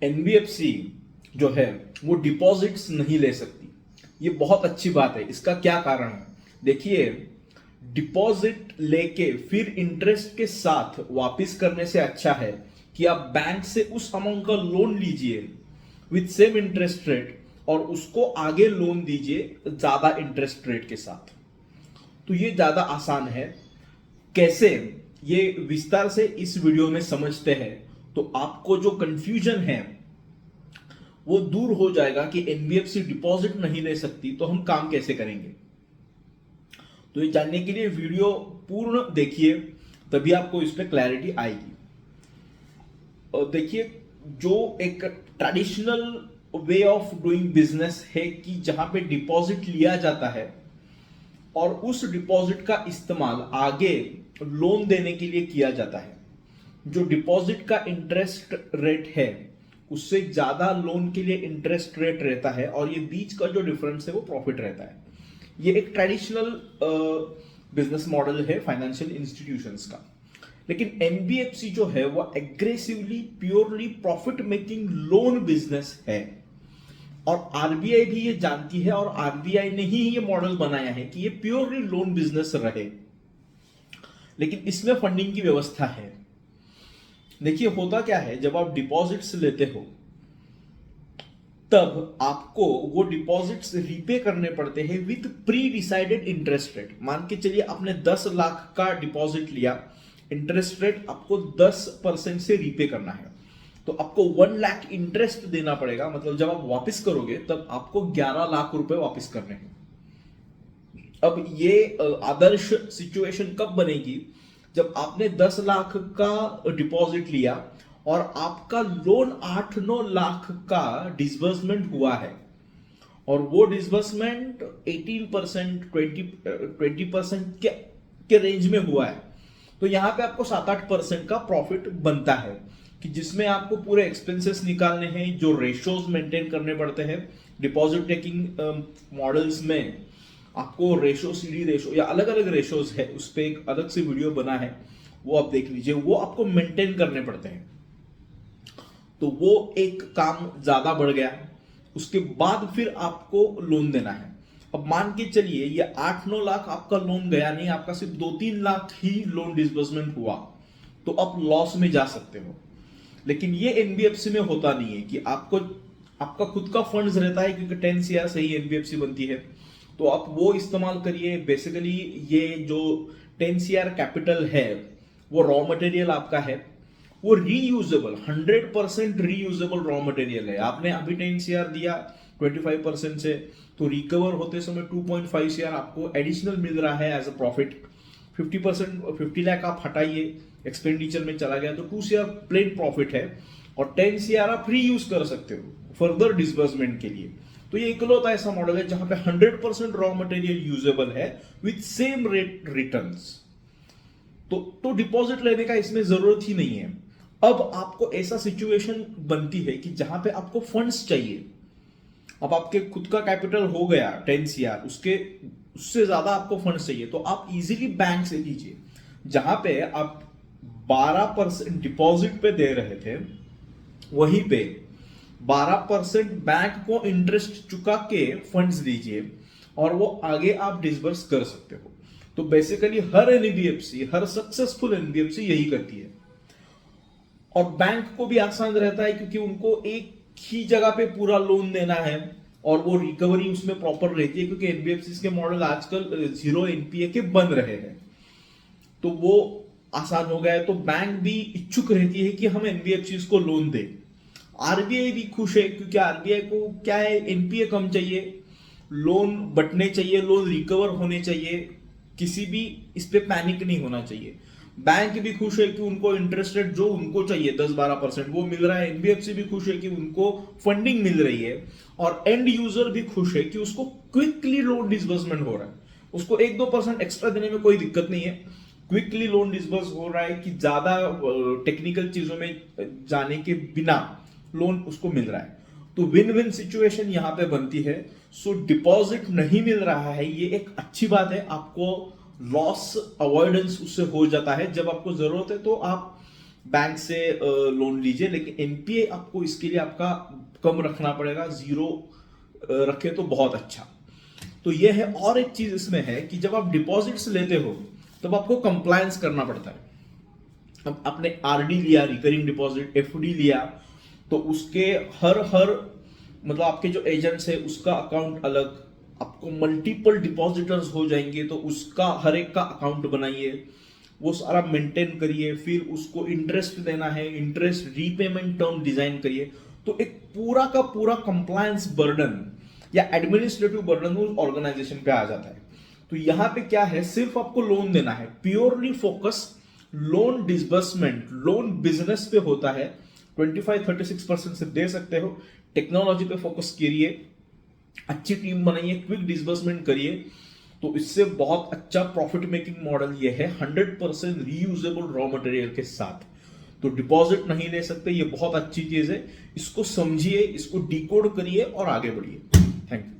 NBFC जो है वो डिपॉजिट्स नहीं ले सकती। ये बहुत अच्छी बात है। इसका क्या कारण है? देखिए, डिपॉजिट लेके फिर इंटरेस्ट के साथ वापस करने से अच्छा है कि आप बैंक से उस अमाउंट का लोन लीजिए विथ सेम इंटरेस्ट रेट और उसको आगे लोन दीजिए ज्यादा इंटरेस्ट रेट के साथ। तो ये ज्यादा आसान है। कैसे, ये विस्तार से इस वीडियो में समझते हैं तो आपको जो कंफ्यूजन है वो दूर हो जाएगा कि एनबीएफसी डिपॉजिट नहीं ले सकती तो हम काम कैसे करेंगे। तो ये जानने के लिए वीडियो पूर्ण देखिए, तभी आपको इस पे क्लैरिटी आएगी। और देखिए, जो एक traditional way of doing business है कि जहां पे डिपॉजिट लिया जाता है और उस डिपॉजिट का इस्तेमाल आगे लोन देने के लिए किया जाता है। जो डिपॉजिट का इंटरेस्ट रेट है उससे ज्यादा लोन के लिए इंटरेस्ट रेट रहता है और ये बीच का जो डिफरेंस है वो प्रॉफिट रहता है। ये एक ट्रेडिशनल बिजनेस मॉडल है फाइनेंशियल इंस्टीट्यूशंस का। लेकिन एनबीएफसी जो है वो aggressively purely profit making loan business है और आरबीआई भी ये जानती है और आरबीआई ने ही ये मॉडल बनाया है कि ये प्योरली लोन बिजनेस रहे, लेकिन इसमें फंडिंग की व्यवस्था है। देखिए, होता क्या है, जब आप डिपॉजिट्स लेते हो तब आपको वो डिपॉजिट्स रीपे करने पड़ते हैं with pre decided interest rate. मान के चलिए आपने 10 लाख का डिपॉजिट लिया, इंटरेस्ट रेट आपको 10% से रीपे करना है, तो आपको 1 लाख इंटरेस्ट देना पड़ेगा। मतलब जब आप वापस करोगे तब आपको 11 लाख रुपए वापस करने हैं। अब ये आदर्श सिचुएशन कब बनेगी? जब आपने 10 लाख का डिपॉजिट लिया और आपका लोन 8-9 लाख का डिसबर्समेंट हुआ है और वो डिसबर्समेंट 18% 20% के रेंज में हुआ है, तो यहां पे आपको 7-8% का प्रॉफिट बनता है कि जिसमें आपको पूरे एक्सपेंसेस निकालने हैं, जो रेशियोज मेंटेन करने पड़ते हैं। डिपॉजिट टेकिंग मॉडल्स में आपको रेशो, सीडी रेशो या अलग अलग रेशोज है, उस पर एक अलग से वीडियो बना है, वो आप देख लीजिए। वो आपको मेंटेन करने पड़ते हैं, तो वो एक काम ज्यादा बढ़ गया। उसके बाद फिर आपको लोन देना है। अब मान के चलिए ये 8-9 लाख आपका लोन गया नहीं, आपका सिर्फ 2-3 लाख ही लोन डिसबर्समेंट हुआ, तो आप लॉस में जा सकते हो। लेकिन ये एनबीएफसी में होता नहीं है कि आपको आपका खुद का फंड्स रहता है, क्योंकि 10 सीआर से ही एनबीएफसी बनती है, तो आप वो इस्तेमाल करिए। बेसिकली ये जो 10 सीआर कैपिटल है वो रॉ मटेरियल आपका है, वो रीयूजेबल 100% रीयूजेबल रॉ मटेरियल है। आपने अभी 10 सीआर दिया 25% से, तो रिकवर होते समय 2.5 सीआर आपको एडिशनल मिल रहा है एज अ प्रॉफिट। 50% 50 लाख आप हटाइए, एक्सपेंडिचर में चला गया, तो 2 सीआर प्लेन प्रॉफिट है और 10 सीआर आप रीयूज कर सकते हो फर्दर डिसबर्समेंट के लिए। तो ये इकलौता ऐसा मॉडल है जहां पे 100% रॉ मटेरियल यूजेबल है विथ सेम रेट रिटर्न्स। तो डिपॉजिट लेने का इसमें जरूरत ही नहीं है। अब आपको ऐसा सिचुएशन बनती है कि जहां पे आपको फंड्स चाहिए। अब आपके खुद का कैपिटल हो गया 10 सीआर, उससे ज्यादा आपको फंड्स चाहिए, तो आप इजीली बैंक से लीजिए। जहां पे आप 12% डिपॉजिट पे दे रहे थे, वहीं पे 12% बैंक को इंटरेस्ट चुका के फंड्स दीजिए और वो आगे आप डिसबर्स कर सकते हो। तो बेसिकली हर एनबीएफसी, हर सक्सेसफुल एनबीएफसी यही करती है। और बैंक को भी आसान रहता है क्योंकि उनको एक ही जगह पे पूरा लोन देना है और वो रिकवरी उसमें प्रॉपर रहती है, क्योंकि एनबीएफसी के मॉडल आजकल 0 एनपीए के बन रहे हैं, तो वो आसान हो गया है। तो बैंक भी इच्छुक रहती है कि हम एनबीएफसी को लोन दें। आरबीआई भी खुश है क्योंकि आरबीआई को क्या है, एनपीए कम चाहिए, लोन बटने चाहिए, लोन रिकवर होने चाहिए, किसी भी इस पे पैनिक नहीं होना चाहिए। बैंक भी खुश है कि उनको इंटरेस्ट रेट जो उनको चाहिए 10-12% वो मिल रहा है। एनबीएफसी भी खुश है कि उनको फंडिंग मिल रही है और एंड यूजर भी खुश है कि उसको क्विकली लोन डिसबर्समेंट हो रहा है। उसको 1-2% एक्स्ट्रा देने में कोई दिक्कत नहीं है, क्विकली लोन डिसबर्स हो रहा है कि ज्यादा टेक्निकल चीजों में जाने के बिना लोन उसको मिल रहा है। तो विन विन सिचुएशन यहां पे बनती है। सो डिपॉजिट नहीं मिल रहा है, ये एक अच्छी बात है। आपको लॉस अवॉइडेंस उससे हो जाता है। जब आपको जरूरत है तो आप बैंक से लोन लीजिए, लेकिन एनपीए आपको इसके लिए आपका कम रखना पड़ेगा, 0 रखे तो बहुत अच्छा। तो ये है। और एक चीज इसमें है कि जब आप डिपॉजिट्स लेते हो तब आपको कंप्लायंस करना पड़ता है। अब आपने आरडी लिया, रिकरिंग डिपॉजिट, एफडी लिया, तो उसके हर मतलब आपके जो एजेंट्स है उसका अकाउंट अलग, आपको मल्टीपल डिपॉजिटर्स हो जाएंगे तो उसका हर एक का अकाउंट बनाइए, वो सारा मेंटेन करिए, फिर उसको इंटरेस्ट देना है, इंटरेस्ट रीपेमेंट टर्म डिजाइन करिए। तो एक पूरा का पूरा कंप्लायंस बर्डन या एडमिनिस्ट्रेटिव बर्डन उस ऑर्गेनाइजेशन पे आ जाता है। तो यहां पे क्या है, सिर्फ आपको लोन देना है, purely focus loan disbursement, loan business पे होता है। 25-36% से दे सकते हो। टेक्नोलॉजी पे फोकस करिए, अच्छी टीम बनाइए, क्विक डिसबर्समेंट करिए, तो इससे बहुत अच्छा प्रॉफिट मेकिंग मॉडल ये है, 100% रीयूजेबल रॉ मटेरियल के साथ। तो डिपॉजिट नहीं ले सकते, ये बहुत अच्छी चीज है। इसको समझिए, इसको डिकोड करिए और आगे बढ़िए। Thank you.